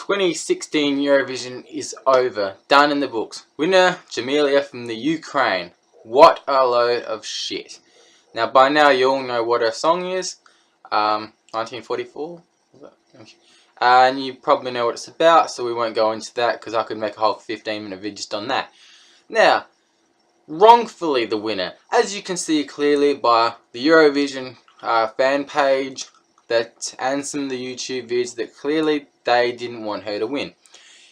2016 Eurovision is over. Done in the books. Winner, Jamelia from the Ukraine. What a load of shit. Now, by now, you all know what her song is. 1944? And you probably know what it's about, so we won't go into that, because I could make a whole 15-minute video just on that. Now, wrongfully the winner. As you can see clearly by the Eurovision fan page, and some of the YouTube vids, that clearly they didn't want her to win.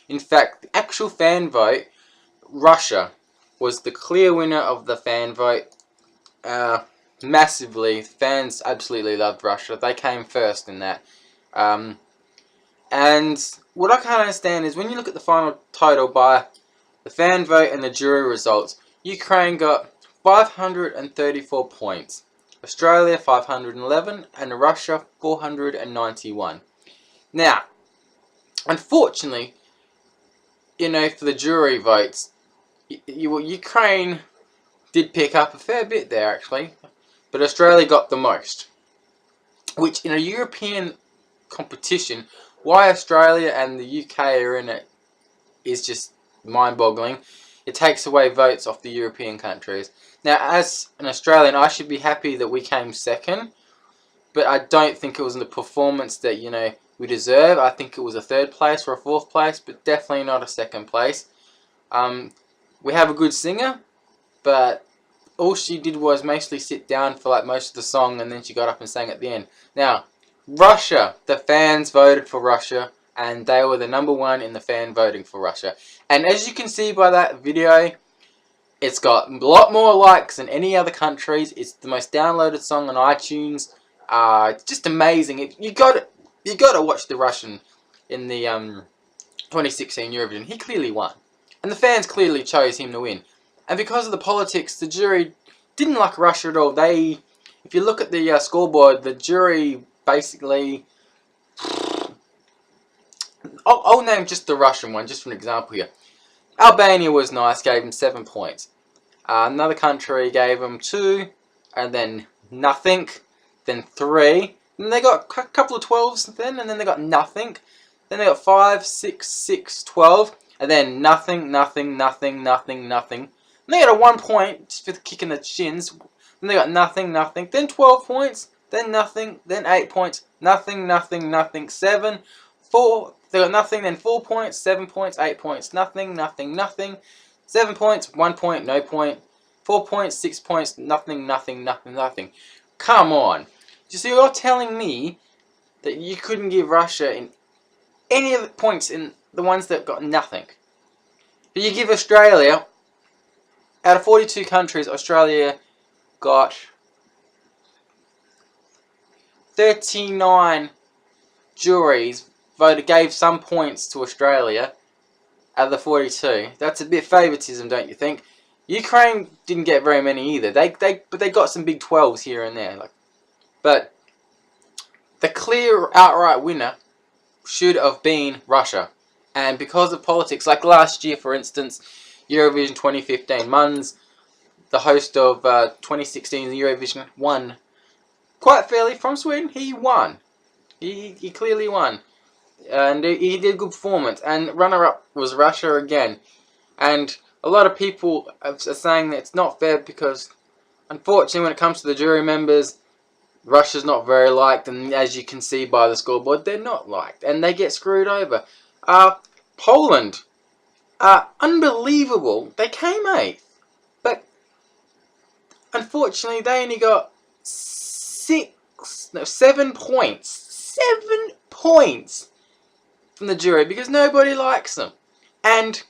In fact, the actual fan vote, Russia was the clear winner of the fan vote. Massively, fans absolutely loved Russia. They came first in that. And what I can't understand is when you look at the final total by the fan vote and the jury results, Ukraine got 534 points. Australia 511 and Russia 491. Now, unfortunately, you know, for the jury votes, Ukraine did pick up a fair bit there actually, but Australia got the most. Which in a European competition, why Australia and the UK are in it is just mind-boggling. It takes away votes off the European countries. Now, as an Australian, I should be happy that we came second, but I don't think it was in the performance that, you know, we deserve. I think it was a third place or a fourth place, but definitely not a second place. We have a good singer, but all she did was mostly sit down for like most of the song, and then she got up and sang at the end. Now, Russia, the fans voted for Russia, and they were the #1 in the fan voting for Russia. And as you can see by that video, it's got a lot more likes than any other countries. It's the most downloaded song on iTunes. It's just amazing. You got to watch the Russian in the 2016 Eurovision. He clearly won, and the fans clearly chose him to win. And because of the politics, the jury didn't like Russia at all. If you look at the scoreboard, the jury basically, I'll name just the Russian one, just for an example here. Albania was nice, gave him 7 points. Another country gave him 2, and then nothing, then 3. And they got a couple of 12s then, and then they got nothing. Then they got 5, 6, 6, 12, and then nothing, nothing, nothing, nothing, nothing. And they got a 1 point just for kicking the shins. Then they got nothing, nothing, then 12 points, then nothing, then 8 points, nothing, nothing, nothing, 7, 4. They got nothing, then 4 points, 7 points, 8 points, nothing, nothing, nothing, 7 points, 1 point, no point, 4 points, 6 points, nothing, nothing, nothing, nothing. Come on. So you're telling me that you couldn't give Russia in any of the points in the ones that got nothing. But you give Australia, out of 42 countries, Australia got 39 juries gave some points to Australia out of the 42. That's a bit of favoritism, don't you think? Ukraine didn't get very many either. But they got some big 12s here and there. But the clear outright winner should have been Russia. And because of politics, like last year for instance, Eurovision 2015, Måns, the host of 2016 Eurovision, won quite fairly from Sweden. He won. He clearly won. And he did a good performance. And runner-up was Russia again. And a lot of people are saying that it's not fair because, unfortunately, when it comes to the jury members, Russia's not very liked. And as you can see by the scoreboard, they're not liked. And they get screwed over. Poland, unbelievable. They came 8th. But, unfortunately, they only got 7 points. 7 points from the jury because nobody likes them. And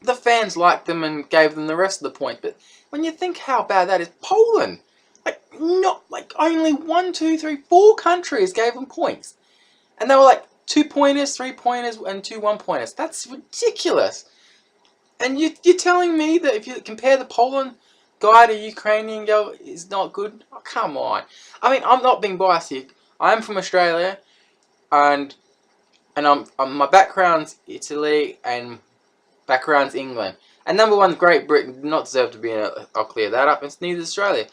the fans liked them and gave them the rest of the points. But when you think how bad that is, Poland, only 1, 2, 3, 4 countries gave them points. And they were like 2 pointers, 3 pointers, and 2 1 pointers. That's ridiculous. And you're telling me that if you compare the Poland guy to Ukrainian girl is not good? Oh, come on. I mean, I'm not being biased here. I'm from Australia, and my background's Italy and background's England. And #1, Great Britain, not deserve to be in it. I'll clear that up. It's neither Australia.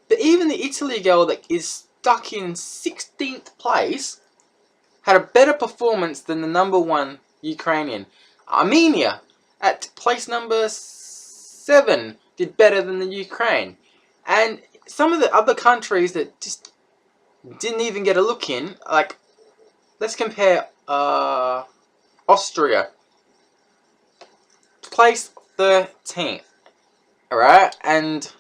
But even the Italy girl that is stuck in 16th place had a better performance than the number 1 Ukrainian. Armenia, at place number 7, did better than the Ukraine. And some of the other countries that just didn't even get a look in, like, let's compare Austria, place 13th, alright, and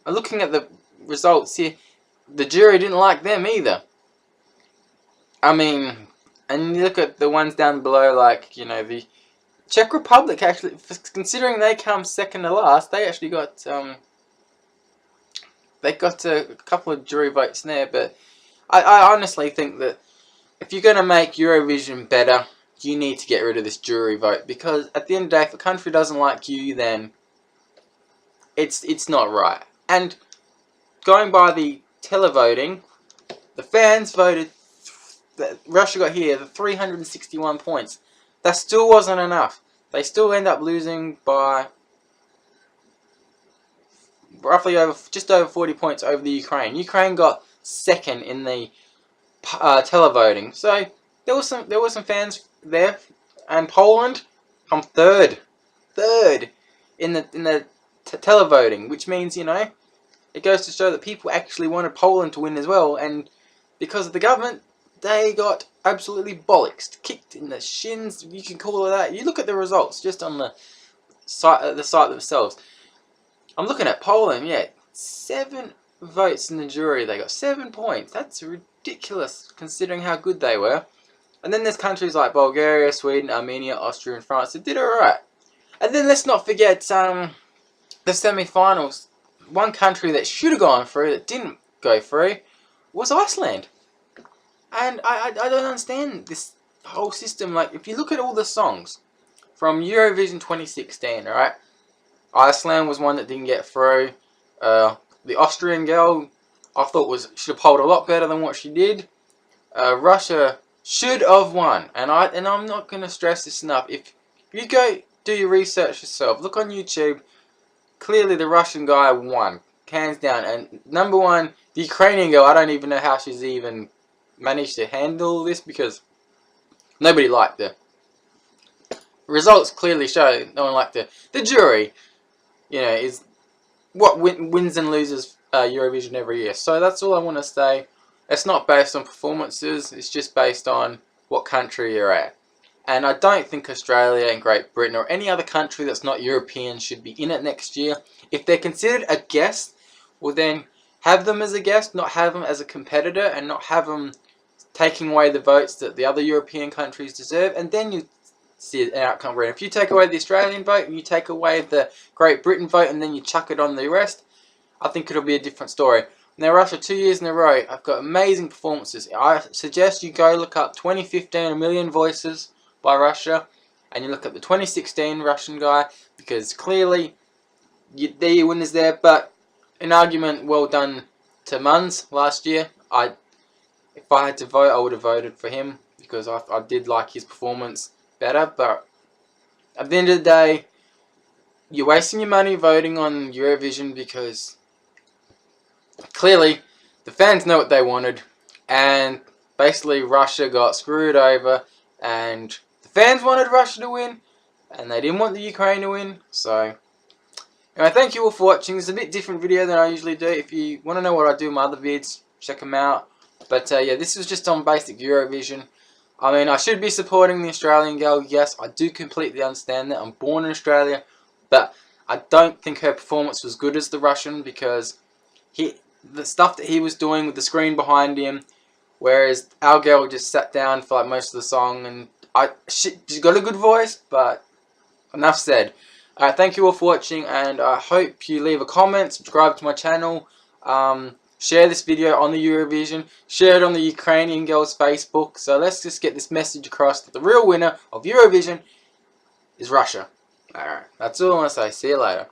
looking at the results here, the jury didn't like them either. I mean, and you look at the ones down below, like, you know, the Czech Republic, actually, considering they come second to last, they actually got a couple of jury votes there. But I honestly think that if you're going to make Eurovision better, you need to get rid of this jury vote, because at the end of the day, if a country doesn't like you, then it's not right. And going by the televoting, the fans voted that Russia got here the 361 points. That still wasn't enough. They still end up losing by roughly just over 40 points over the Ukraine. Ukraine got second in the televoting. So there were some fans there, and Poland come third in the televoting, which means, you know, it goes to show that people actually wanted Poland to win as well, and because of the government, they got absolutely bollocksed, kicked in the shins, you can call it that. You look at the results just on the site themselves. I'm looking at Poland, yeah, 7 votes in the jury, they got 7 points. That's ridiculous considering how good they were. And then there's countries like Bulgaria, Sweden, Armenia, Austria and France that did alright. And then let's not forget the semi-finals. One country that should have gone through that didn't go through was Iceland. And I don't understand this whole system. Like, if you look at all the songs from Eurovision 2016, alright, Iceland was one that didn't get through. The Austrian girl, I thought should have polled a lot better than what she did. Russia should have won, and I'm not going to stress this enough. If you go do your research yourself, look on YouTube. Clearly, the Russian guy won, hands down. And number 1, the Ukrainian girl, I don't even know how she's even managed to handle this, because nobody liked her. Results clearly show no one liked her. The jury, you know, is what wins and loses Eurovision every year. So that's all I want to say. It's not based on performances, it's just based on what country you're at. And I don't think Australia and Great Britain or any other country that's not European should be in it next year. If they're considered a guest, well then have them as a guest, not have them as a competitor, and not have them taking away the votes that the other European countries deserve, and then you see an outcome where if you take away the Australian vote and you take away the Great Britain vote and then you chuck it on the rest, I think it'll be a different story. Now Russia, 2 years in a row, I've got amazing performances. I suggest you go look up 2015 A Million Voices by Russia, and you look at the 2016 Russian guy, because clearly they're your winners there. But an argument well done to Munz last year. If I had to vote, I would have voted for him, because I did like his performance better. But at the end of the day, you're wasting your money voting on Eurovision, because clearly the fans know what they wanted, and basically Russia got screwed over, and the fans wanted Russia to win and they didn't want the Ukraine to win. So anyway, thank you all for watching. It's a bit different video than I usually do. If you want to know what I do in my other vids, check them out. But yeah, this was just on basic Eurovision. I mean, I should be supporting the Australian girl, yes, I do completely understand that. I'm born in Australia, but I don't think her performance was good as the Russian, because the stuff that he was doing with the screen behind him, whereas our girl just sat down for like most of the song, and she's got a good voice, but enough said. Alright, thank you all for watching, and I hope you leave a comment, subscribe to my channel, share this video on the Eurovision, share it on the Ukrainian girl's Facebook. So let's just get this message across that the real winner of Eurovision is Russia. Alright, that's all I want to say. See you later.